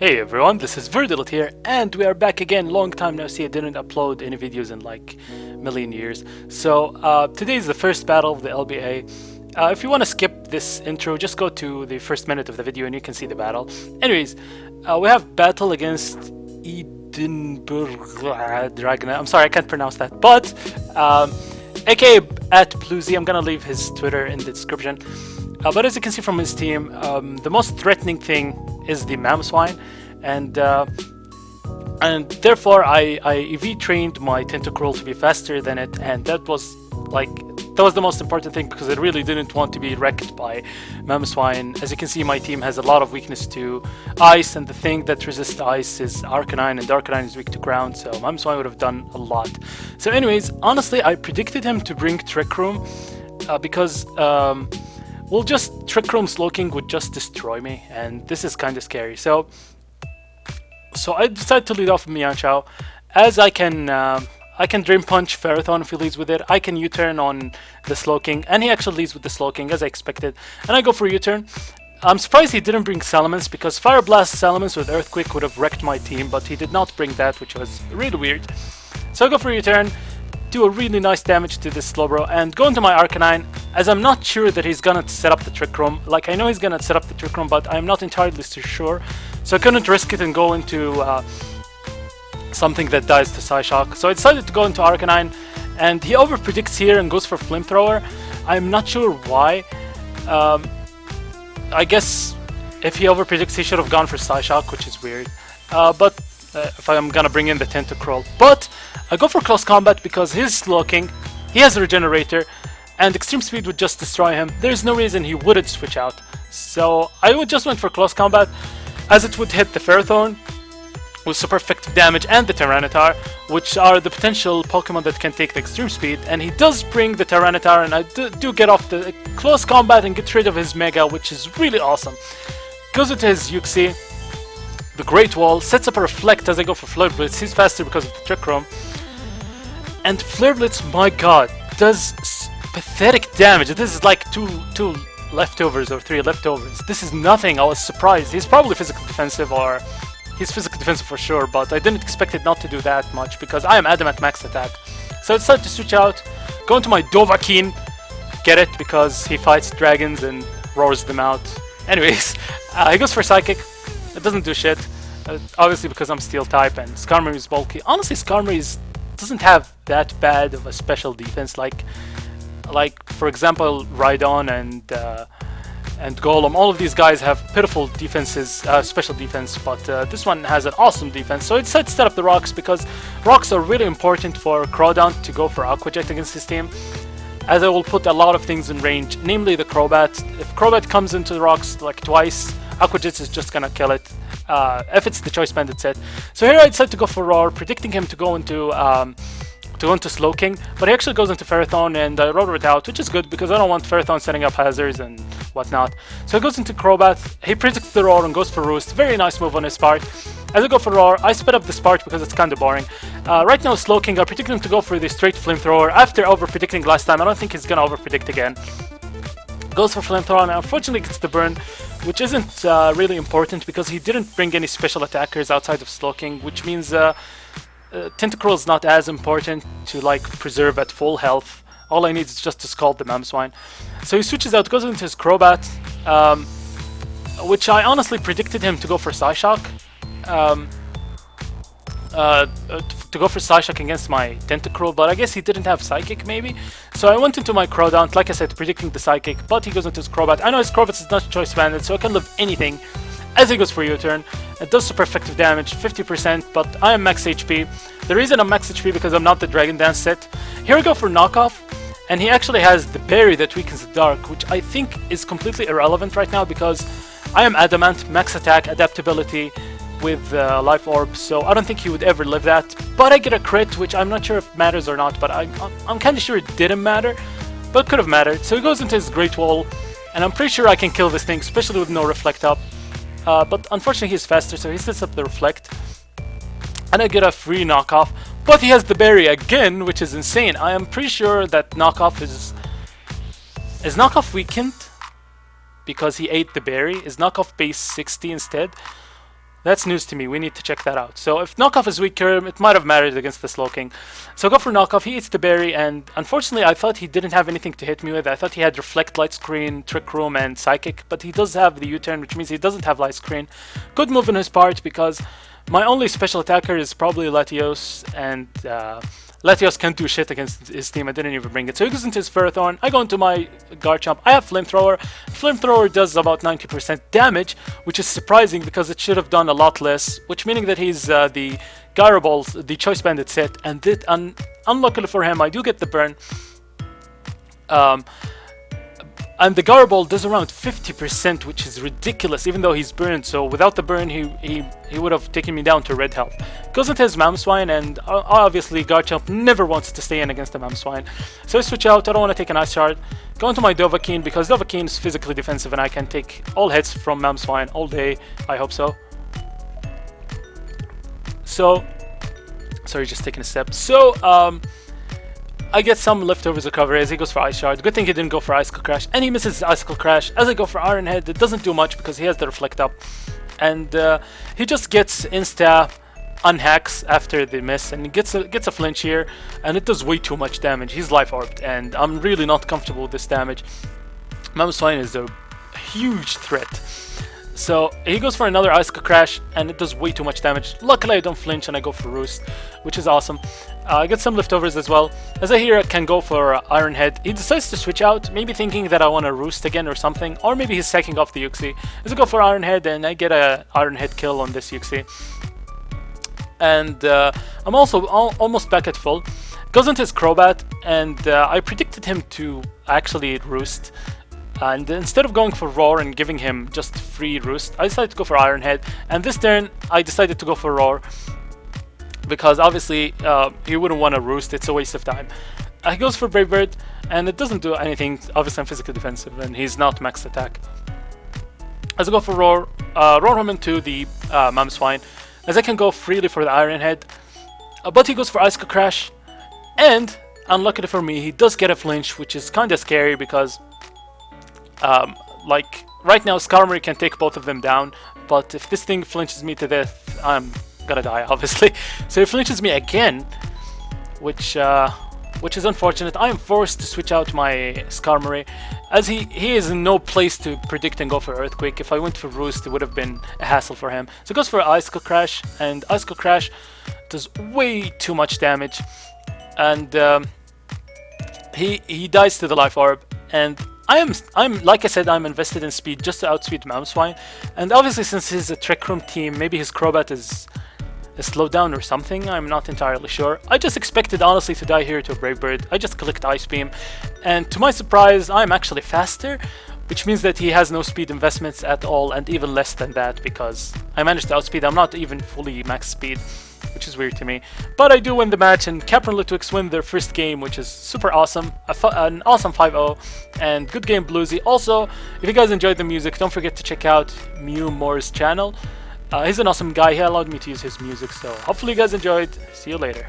Hey everyone, this is Verdilot here, and we are back again. Long time no see. I didn't upload any videos in like a million years. So today is the first battle of the LBA. If you want to skip this intro, just go to the first minute of the video and you can see the battle. Anyways, we have battle against eDinburgh Dragon. I'm sorry, I can't pronounce that. But aka at Bluesy, I'm gonna leave his Twitter in the description. But as you can see from his team, the most threatening thing is the Mamoswine, and therefore I EV trained my Tentacruel to be faster than it, and that was the most important thing because I really didn't want to be wrecked by Mamoswine. As you can see, my team has a lot of weakness to ice, and the thing that resists ice is Arcanine, and Arcanine is weak to ground, so Mamoswine would have done a lot. So anyways, honestly, I predicted him to bring Trick Room because well, just Trick Room Slowking would just destroy me, and this is kind of scary. So I decided to lead off with Mianchao, as I can Dream Punch Ferrothorn if he leads with it. I can U-turn on the Slowking, and he actually leads with the Slowking as I expected, and I go for U-turn. I'm surprised he didn't bring Salamence, because Fire Blast Salamence with Earthquake would have wrecked my team, but he did not bring that, which was really weird. So I go for U-turn, do a really nice damage to this Slowbro, and go into my Arcanine, as I'm not sure that he's gonna set up the Trick Room. Like, I know he's gonna set up the Trick Room, but I'm not entirely sure, so I couldn't risk it and go into something that dies to Psyshock. So I decided to go into Arcanine, and he overpredicts here and goes for Flamethrower. I'm not sure why. I guess if he overpredicts, he should have gone for Psyshock, which is weird. But if I'm gonna bring in the Tentacruel. But I go for Close Combat because his Slowking, he has a Regenerator, and Extreme Speed would just destroy him. There's no reason he wouldn't switch out. So I would just went for Close Combat, as it would hit the Ferrothorn with super effective damage and the Tyranitar, which are the potential Pokemon that can take the Extreme Speed. And he does bring the Tyranitar, and I do get off the Close Combat and get rid of his Mega, which is really awesome. Goes into his Uxie, the Great Wall, sets up a Reflect as I go for Flare Blitz. He's faster because of the Trick Room. And Flare Blitz, my god, does pathetic damage. This is like two leftovers or three leftovers. This is nothing. I was surprised. He's probably physical defensive, or he's physical defensive for sure, but I didn't expect it not to do that much because I am Adamant Max Attack. So I decided to switch out, go into my Dovahkiin, get it because he fights dragons and roars them out. Anyways, he goes for Psychic. It doesn't do shit, obviously because I'm Steel type, and Skarmory is bulky. Honestly, Skarmory doesn't have that bad of a special defense. Like for example, Rhydon and Golem. All of these guys have pitiful defenses, special defense, but this one has an awesome defense. So I decided to set up the rocks because rocks are really important for Crawdaunt to go for Aqua Jet against his team, as I will put a lot of things in range, namely the Crobat. If Crobat comes into the rocks like twice, Aqua Jet is just gonna kill it, if it's the Choice Banded set. So here I decided to go for Roar, predicting him to go into Slowking, but he actually goes into Ferrothorn, and I rotor it out, which is good because I don't want Ferrothorn setting up hazards and whatnot. So he goes into Crobat, he predicts the Roar and goes for Roost. Very nice move on his part. As I go for Roar, I sped up the Spark because it's kind of boring. Right now Slowking, I predicted him to go for the straight Flamethrower after over-predicting last time. I don't think he's gonna over-predict again. Goes for Flamethrower, and unfortunately gets the burn, which isn't really important because he didn't bring any special attackers outside of Slowking, which means Tentacruel is not as important to like preserve at full health. All I need is just to scald the Mamoswine. So he switches out, goes into his Crobat, which I honestly predicted him to go for Psyshock. To go for Psyshock against my Tentacruel, but I guess he didn't have Psychic maybe. So I went into my Crawdaunt, like I said, predicting the Psychic, but he goes into his Crobat. I know his Crobat is not Choice Banded, so I can live anything. As he goes for U-turn, it does super effective damage, 50%, but I am max HP. The reason I'm max HP because I'm not the Dragon Dance set. Here we go for Knockoff, and he actually has the Berry that weakens the Dark, which I think is completely irrelevant right now because I am Adamant, max attack, adaptability with Life Orb, so I don't think he would ever live that. But I get a crit, which I'm not sure if it matters or not, but I'm kind of sure it didn't matter, but could have mattered. So he goes into his Great Wall, and I'm pretty sure I can kill this thing, especially with no Reflect up. But unfortunately he's faster, so he sets up the Reflect, and I get a free Knockoff. But he has the Berry again, which is insane. I am pretty sure that Knockoff is Knockoff weakened because he ate the Berry. Is Knockoff base 60 instead? That's news to me. We need to check that out. So if knockoff is weaker, it might have mattered against the Slowking. So go for knockoff. He eats the berry, and unfortunately, I thought he didn't have anything to hit me with. I thought he had reflect, light screen, trick room, and psychic, but he does have the U-turn, which means he doesn't have light screen. Good move on his part because my only special attacker is probably Latios, and Latios can't do shit against his team. I didn't even bring it. So he goes into his Ferrothorn. I go into my Garchomp. I have Flamethrower. Flamethrower does about 90% damage, which is surprising because it should have done a lot less, which meaning that he's the Gyaraballs, the Choice Bandit set, and unluckily for him, I do get the burn. And the Garball does around 50%, which is ridiculous, even though he's burned. So without the burn, he would have taken me down to red health. Goes into his Mamswine, and obviously Garchomp never wants to stay in against the Mamswine. So I switch out. I don't want to take an Ice Shard. Go into my Dovahkiin because Dovahkiin is physically defensive, and I can take all hits from Mamswine all day. I hope so. So, sorry, just taking a step. So, I get some leftovers recovery as he goes for Ice Shard. Good thing he didn't go for Icicle Crash, and he misses Icicle Crash. As I go for Iron Head, it doesn't do much because he has the Reflect up, and he just gets insta unhacks after the miss, and he gets a flinch here, and it does way too much damage. He's Life Orbed, and I'm really not comfortable with this damage. Mamswine is a huge threat. So he goes for another Icicle Crash, and it does way too much damage. Luckily I don't flinch and I go for Roost, which is awesome. I get some leftovers as well. As I hear I can go for Iron Head, he decides to switch out, maybe thinking that I want to Roost again or something, or maybe he's sacking off the Uxie. As I go for Iron Head, and I get a Iron Head kill on this Uxie. And I'm also almost back at full. Goes into his Crobat, and I predicted him to actually Roost. And instead of going for Roar and giving him just free Roost, I decided to go for Iron Head. And this turn, I decided to go for Roar, because obviously he wouldn't want to Roost, it's a waste of time. He goes for Brave Bird, and it doesn't do anything. Obviously I'm physically defensive, and he's not max attack. As I go for Roar, Roar him into the Mamswine, as I can go freely for the Iron Head. But he goes for Icicle Crash, and unluckily for me, he does get a flinch, which is kinda scary because like right now Skarmory can take both of them down, but if this thing flinches me to death, I'm gonna die obviously. So he flinches me again, which is unfortunate. I am forced to switch out my Skarmory, as he is in no place to predict and go for Earthquake. If I went for Roost, it would have been a hassle for him. So he goes for Icicle Crash, and Icicle Crash does way too much damage, and he dies to the Life Orb. And I'm like I said, I'm invested in speed just to outspeed Mamswine, and obviously since he's a Trick Room team, maybe his Crobat is slowed down or something, I'm not entirely sure. I just expected honestly to die here to a Brave Bird. I just clicked Ice Beam, and to my surprise I'm actually faster, which means that he has no speed investments at all, and even less than that because I managed to outspeed. I'm not even fully max speed, which is weird to me. But I do win the match, and Capra and Litwix win their first game, which is super awesome. An awesome 5-0, and good game, Bluesy. Also, if you guys enjoyed the music, don't forget to check out Mew Moore's channel. He's an awesome guy. He allowed me to use his music, so hopefully you guys enjoyed. See you later.